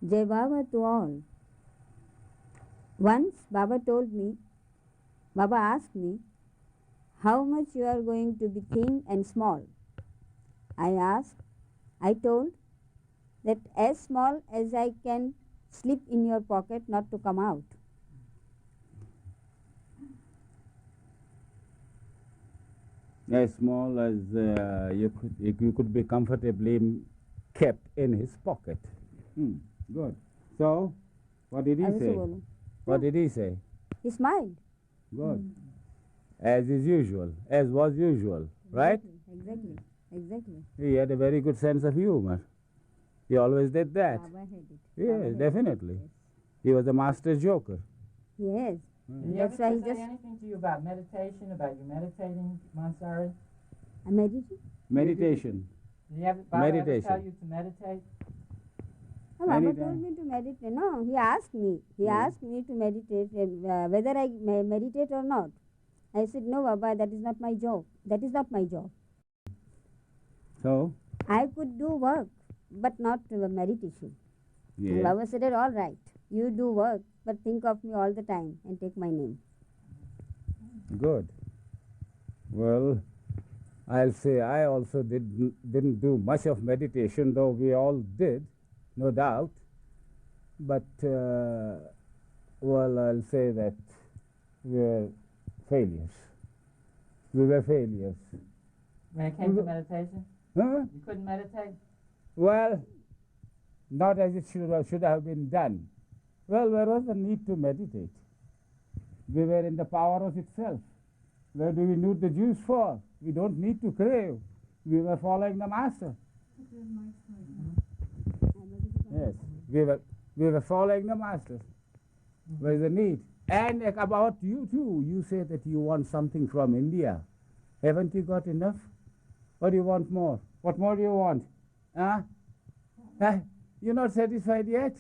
Jai Baba to all. Once Baba asked me, how much you are going to be thin and small? I told that as small as I can slip in your pocket, not to come out. As small as you could be comfortably kept in his pocket. Good. So, what did he say? What did he say? He smiled. Good. As is usual, as was usual, right? Exactly. He had a very good sense of humor. He always did that. Baba had it. Yes, definitely. Yes. He was a master joker. Yes. Did he ever say anything to you about meditation, about you meditating, Mansari? Meditation. Did Baba ever tell you to meditate? No, Baba told me to meditate. No, he asked me. He asked me to meditate, whether I meditate or not. I said, no, Baba, that is not my job. That is not my job. So? I could do work, but not meditation. Yeah. And Baba said, all right, you do work, but think of me all the time and take my name. Good. Well, I'll say I also didn't do much of meditation, though we all did, no doubt. But, well, I'll say that we were failures. We were failures. When it came to meditation? Huh? You couldn't meditate? Well, not as it should have been done. Well, where was the need to meditate? We were in the power of itself. Where do we need the juice for? We don't need to crave. We were following the master. Yes, we were following the master. Where is the need? And about you too, you say that you want something from India. Haven't you got enough? Or do you want more? What more do you want? Huh? You're not satisfied yet?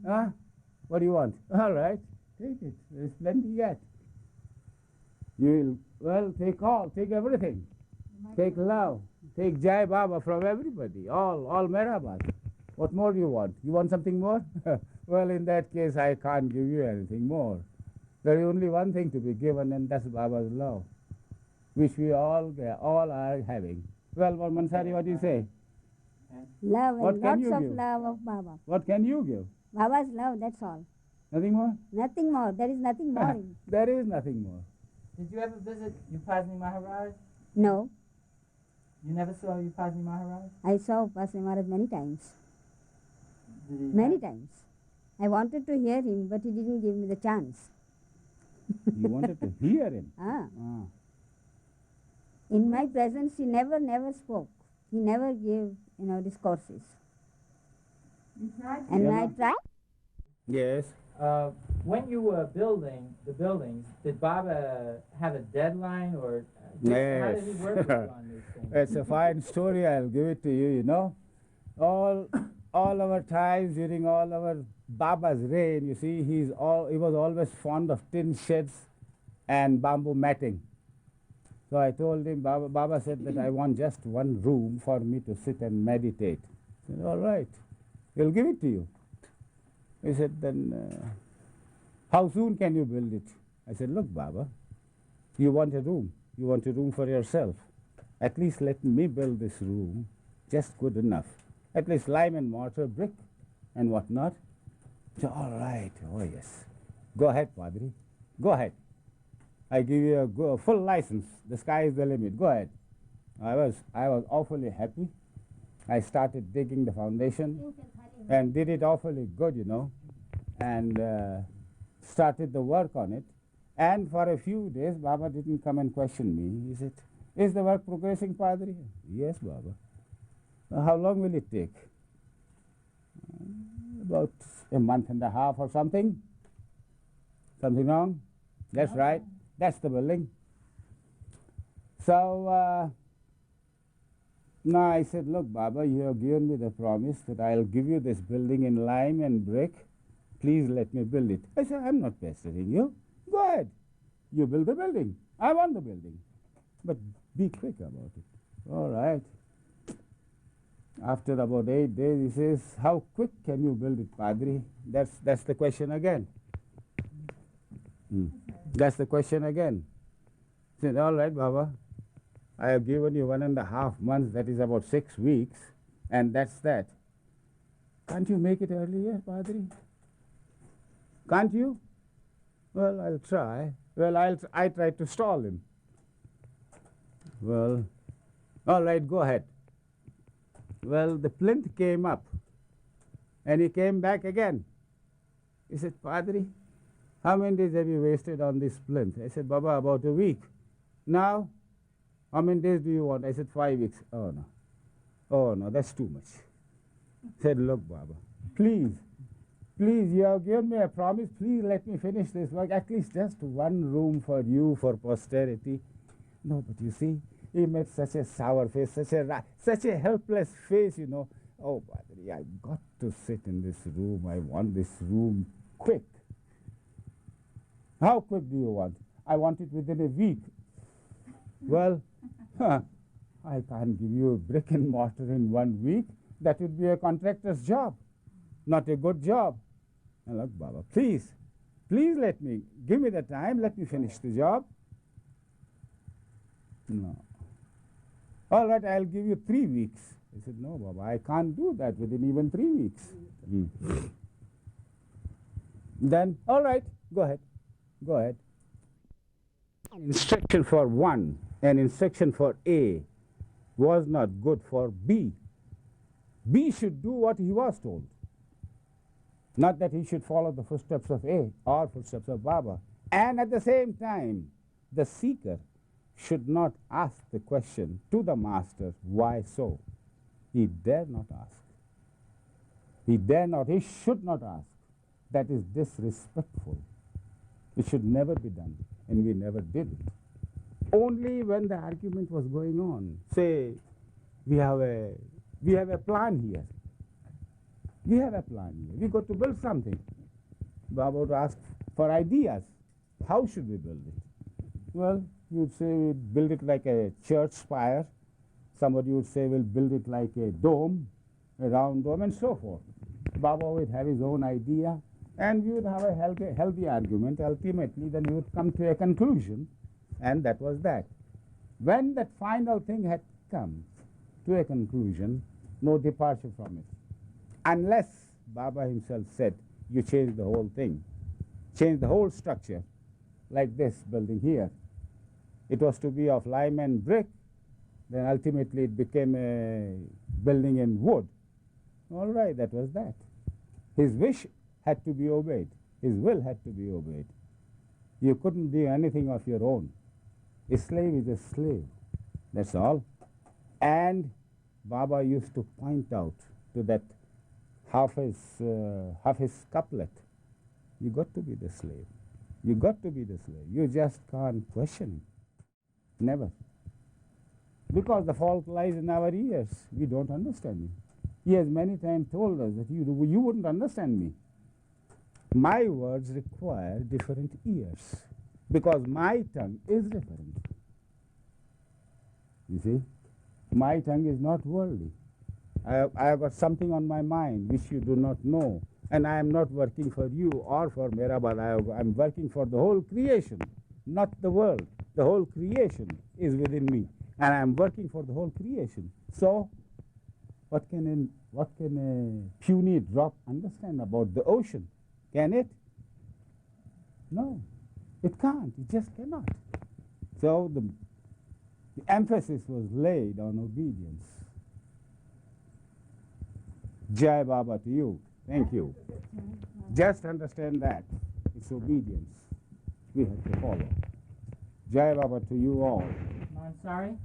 Huh? What do you want? All right, take it. There's plenty yet. You'll, well, take all, take everything. Take love, take Jai Baba from everybody, all Meherabad. What more do you want? You want something more? Well, in that case, I can't give you anything more. There is only one thing to be given, and that's Baba's love, which we all are having. Well, Mansari, what do you say? Love What and can lots you of give? love of Baba. What can you give? Baba's love, that's all. Nothing more? Nothing more. There is nothing more. There is nothing more. Did you ever visit Upasni Maharaj? No. You never saw Upasni Maharaj? I saw Upasni Maharaj many times. Many times. I wanted to hear him, but he didn't give me the chance. You wanted to hear him? In my presence, he never spoke. He never gave, discourses. You tried to. And I tried. Yes. When you were building the buildings, did Baba have a deadline, or yes. how did he work with you on these things? It's a fine story. I'll give it to you. You know, all our times during all our Baba's reign, you see, he was always fond of tin sheds and bamboo matting. So I told him, Baba said that I want just one room for me to sit and meditate. I said, all right, we'll give it to you. He said, then how soon can you build it? I said, look, Baba, you want a room. You want a room for yourself. At least let me build this room, just good enough. At least lime and mortar, brick and whatnot. So, all right, oh yes. Go ahead, Padri. Go ahead. I give you a full license. The sky is the limit. Go ahead. I was awfully happy. I started digging the foundation and did it awfully good, you know, and started the work on it. And for a few days, Baba didn't come and question me. He said, is the work progressing, Padri? Yes, Baba. How long will it take? About a month and a half or something. Something wrong? That's right. That's the building. So now I said, look, Baba, you have given me the promise that I'll give you this building in lime and brick. Please let me build it. I said, I'm not pestering you. Go ahead. You build the building. I want the building. But be quick about it. All right. After about 8 days, he says, how quick can you build it, Padri? That's the question again. That's the question again. He said, all right, Baba, I have given you 1.5 months, that is about 6 weeks, and that's that. Can't you make it earlier, Padri? Can't you? Well, I'll try. Well, I tried to stall him. Well, all right, go ahead. Well, the plinth came up, and he came back again. He said, Padri, how many days have you wasted on this plinth? I said, Baba, about a week. Now, how many days do you want? I said, 5 weeks. Oh, no. Oh, no, that's too much. I said, look, Baba, please, you have given me a promise. Please let me finish this work, at least just one room for you, for posterity. No, but you see, he made such a sour face, such a helpless face, you know. Oh, Padri, I got to sit in this room. I want this room quick. How quick do you want? I want it within a week. Well, I can't give you a brick and mortar in 1 week. That would be a contractor's job, not a good job. And look, Baba, please let me, give me the time, let me finish the job. No. All right, I'll give you 3 weeks. I said, no, Baba, I can't do that within even 3 weeks. Then, all right, go ahead. Instruction for 1 and instruction for A was not good for B. B should do what he was told. Not that he should follow the footsteps of A or footsteps of Baba. And at the same time, the seeker should not ask the question to the master, why so? He dare not ask. He should not ask. That is disrespectful. It should never be done, and we never did it. Only when the argument was going on, say, we have a plan here. We got to build something. Baba would ask for ideas. How should we build it? Well, you'd say we build it like a church spire. Somebody would say we'll build it like a dome, a round dome, and so forth. Baba would have his own idea, and we would have a healthy argument. Ultimately, then we would come to a conclusion, and that was that. When that final thing had come to a conclusion, no departure from it. Unless Baba himself said, you change the whole thing, change the whole structure, like this building here. It was to be of lime and brick, then ultimately it became a building in wood. All right, that was that. His wish had to be obeyed. His will had to be obeyed. You couldn't do anything of your own. A slave is a slave, that's all. And Baba used to point out to that half his couplet, you got to be the slave. You got to be the slave. You just can't question him. Never. Because the fault lies in our ears. We don't understand him. He has many times told us that you wouldn't understand me. My words require different ears because my tongue is different. You see? My tongue is not worldly. I have got something on my mind which you do not know. And I am not working for you or for Meherabad. I am working for the whole creation, not the world. The whole creation is within me. And I am working for the whole creation. So, what can a puny drop understand about the ocean? Can it? No, it can't. It just cannot. So the emphasis was laid on obedience. Jai Baba to you. Thank you. Just understand that. It's obedience. We have to follow. Jai Baba to you all. Mansari?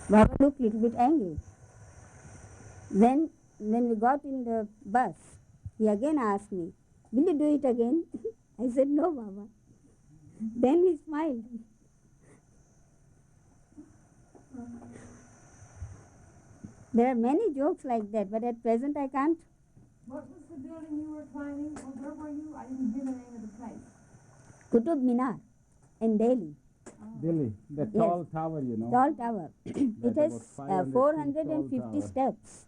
Baba looked a little bit angry. Then, when we got in the bus, he again asked me, will you do it again? I said, no, Baba. Then he smiled. There are many jokes like that, but at present I can't. What was the building you were climbing? Or where were you? I didn't hear the name of the place. Qutub Minar in Delhi. Delhi, the Yes. tall tower, you know. Tall tower. It has about 500 feet 450 tall tower. steps.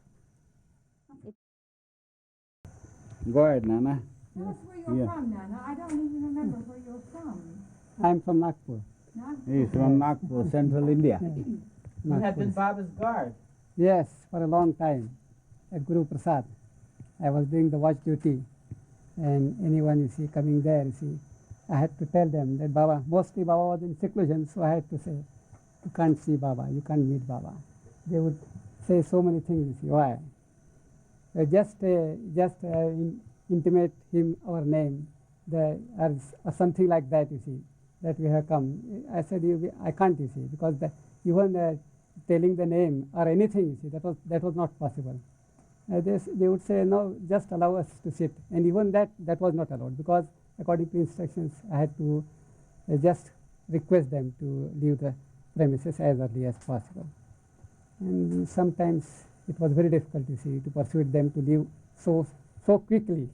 Go ahead, Nana. Tell us where you're Yeah. from, Nana. I don't even remember where you're from. I'm from Nagpur. He's from Nagpur, central India. You had been Baba's guard. Yes, for a long time at Guru Prasad. I was doing the watch duty, and anyone you see coming there, you see, I had to tell them that Baba, mostly Baba was in seclusion, so I had to say, you can't see Baba, you can't meet Baba. They would say so many things, you see, why? Intimate him our name, or something like that, you see, that we have come. I said, I can't, you see, because even telling the name or anything, you see, that was not possible. They would say, no, just allow us to sit. And even that was not allowed, because according to instructions, I had to just request them to leave the premises as early as possible. And sometimes it was very difficult, you see, to persuade them to leave so quickly,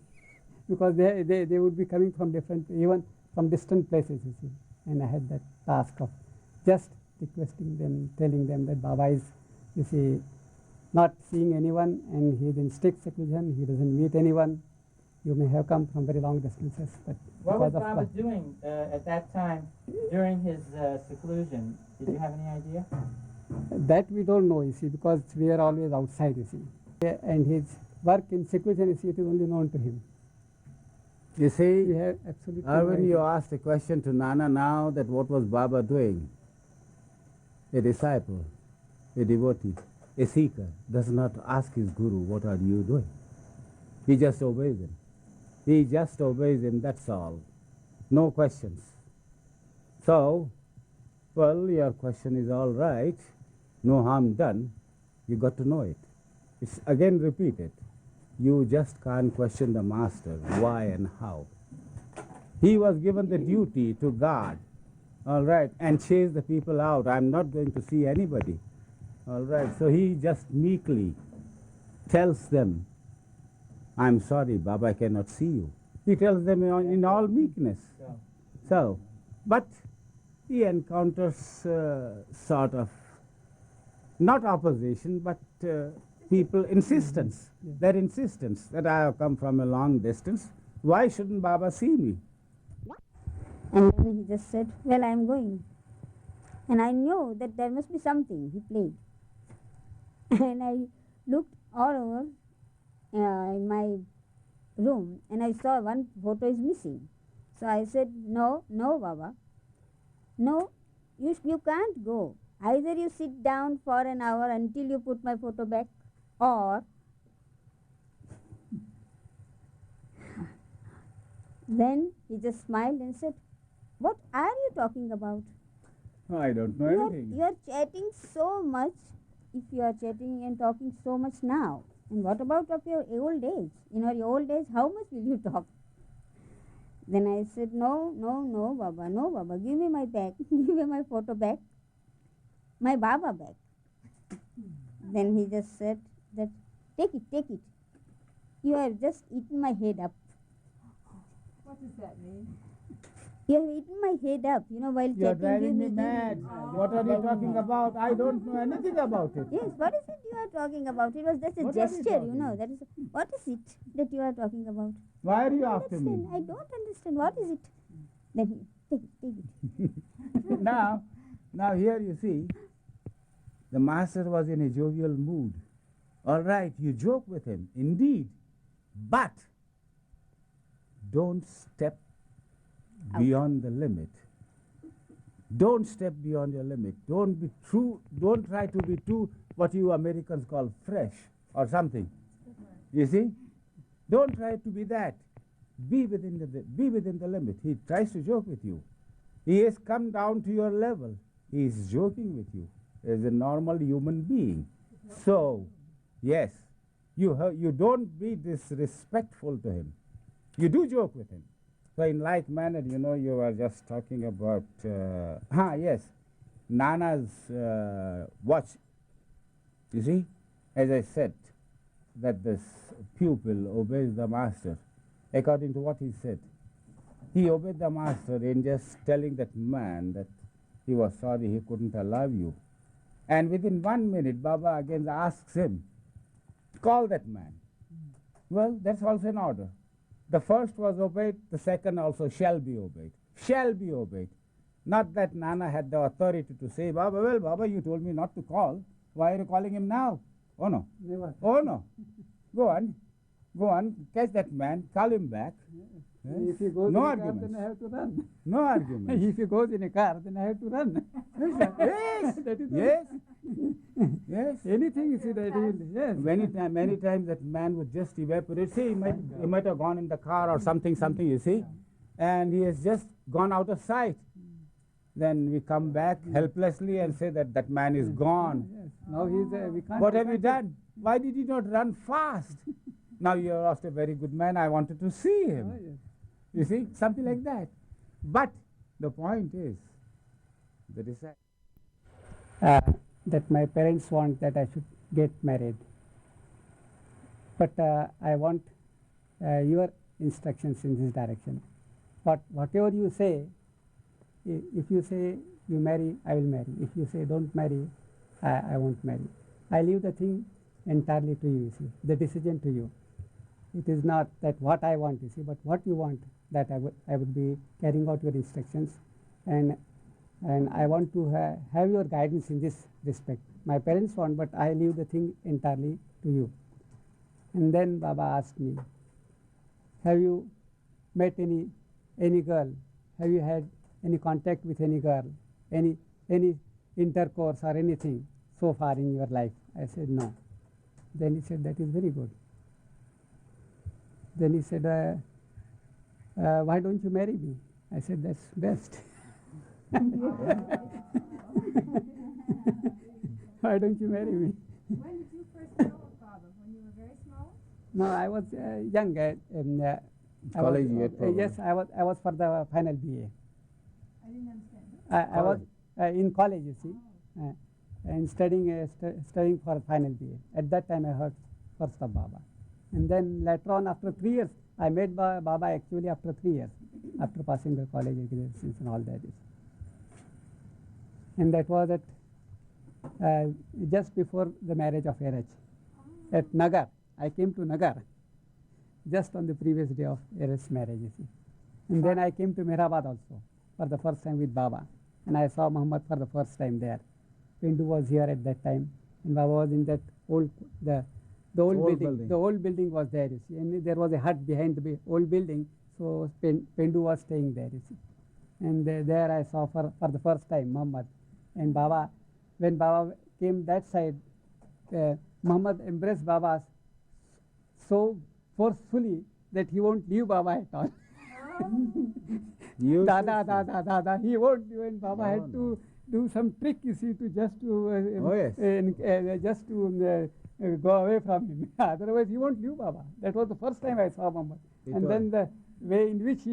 because they would be coming from even from distant places, you see. And I had that task of just requesting them, telling them that Baba is, you see, not seeing anyone, and he is in strict seclusion, he doesn't meet anyone. You may have come from very long distances, but What was because of Baba doing at that time during his seclusion? Did you have any idea? that we don't know, you see, because we are always outside, you see. And his work in seclusion, you see, it is only known to him. You see, We have absolutely no Irwin, you idea. asked a question to Nana now that what was Baba doing? A disciple, a devotee, a seeker does not ask his guru, what are you doing? He just obeys him. He just obeys him, that's all. No questions. So, well, your question is all right. No harm done. You got to know it. It's again repeated. You just can't question the master, why and how. He was given the duty to guard, all right, and chase the people out. I'm not going to see anybody, all right. So he just meekly tells them, I'm sorry, Baba, I cannot see you. He tells them in all meekness. So, but he encounters sort of, not opposition, but people insistence, their insistence that I have come from a long distance. Why shouldn't Baba see me? And then he just said, well, I am going. And I knew that there must be something. He played. And I looked all over in my room, and I saw one photo is missing. So I said, no, Baba. No, you can't go. Either you sit down for an hour until you put my photo back, or then he just smiled and said, what are you talking about? I don't know anything. You are chatting so much. If you are chatting and talking so much now, and what about of your old age? In your old age, how much will you talk? Then I said, no, Baba, give me my back, give me my photo back, my Baba back. Then he just said that, take it. You have just eaten my head up. What does that mean? You have eaten my head up, while You are chatting. driving me give mad. What are you talking about? I don't know anything about it. Yes, what is it you are talking about? It was just a What are you gesture, talking? That is, what is it that you are talking about? Why are you I after me? I don't understand. What is it? Then he, take it. Now here you see, the master was in a jovial mood. All right, you joke with him, indeed, but don't step beyond the limit. Don't step beyond your limit. Don't be true. Don't try to be too, what you Americans call fresh or something. You see? Don't try to be that. Be within the limit. He tries to joke with you. He has come down to your level. He is joking with you as a normal human being. So, yes, you don't be disrespectful to him. You do joke with him. So in like manner, you were just talking about, yes, Nana's watch. You see, as I said, that this pupil obeys the master according to what he said. He obeyed the master in just telling that man that he was sorry he couldn't allow you. And within 1 minute, Baba again asks him, call that man. Well, that's also an order. The first was obeyed, the second also shall be obeyed. Shall be obeyed. Not that Nana had the authority to say, Baba, well, Baba, you told me not to call. Why are you calling him now? Oh, no. Never. Oh, no. Go on. Go on. Catch that man. Call him back. Yes. If he goes No in a car, arguments. then I have to run. No argument. If he goes in a car, then I have to run. Yes. That is Yes. Yes. anything you see that he will, yes. Many times that man would just evaporate. See, he might have gone in the car or something, you see, and he has just gone out of sight. Then we come back helplessly and say that that man is gone. Yes. Now we can't. What have you done? Why did you not run fast? Now you have lost a very good man. I wanted to see him. Oh, yes. You see, something like that. But the point is, the Desai. That my parents want that I should get married. But I want your instructions in this direction. Whatever you say, if you say you marry, I will marry. If you say don't marry, I won't marry. I leave the thing entirely to you, see, the decision to you. It is not that what I want, you see, but what you want, that I would be carrying out your instructions, and I want to have your guidance in this respect. My parents want, but I leave the thing entirely to you. And then Baba asked me, have you met any girl? Have you had any contact with any girl? Any intercourse or anything so far in your life? I said, no. Then he said, that is very good. Then he said, why don't you marry me? I said, that's best. Why don't you marry me? When did you first know of Baba? When you were very small? No, I was young. College yet, probably. Yes, I was for the final BA. I didn't understand. I was in college, you see, and studying for final BA. At that time, I heard first of Baba. And then later on, after 3 years, I met Baba actually after 3 years, after passing the college examinations and all that. And that was at just before the marriage of RH at Nagar. I came to Nagar just on the previous day of RH's marriage, you see. And then I came to Meherabad also for the first time with Baba. And I saw Muhammad for the first time there. Pindu was here at that time, and Baba was in that old old building. The old building was there, you see, and there was a hut behind the old building, so Pindu was staying there, you see. And there I saw for the first time Muhammad. And Baba, when Baba came that side, Muhammad embraced Baba so forcefully that he won't leave Baba at all. Dada, he won't leave, and Baba had to do some trick, you see, to just to go away from him. Otherwise, he won't leave Baba. That was the first time I saw Muhammad. And then the way in which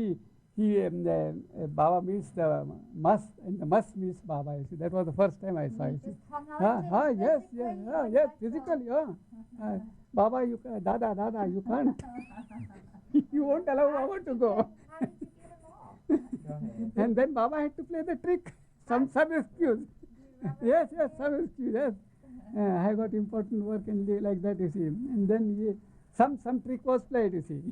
Baba meets the Mas, and the Mas meets Baba. You see, that was the first time I saw. You see, yes, physically. Baba, Dada, you can't. You won't allow Baba to go. And then Baba had to play the trick. Some excuse. Yes, some excuse. Yes. I got important work and like that, you see. And then some trick was played, you see.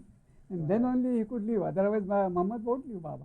And then only he could leave. Otherwise, Muhammad won't leave Baba.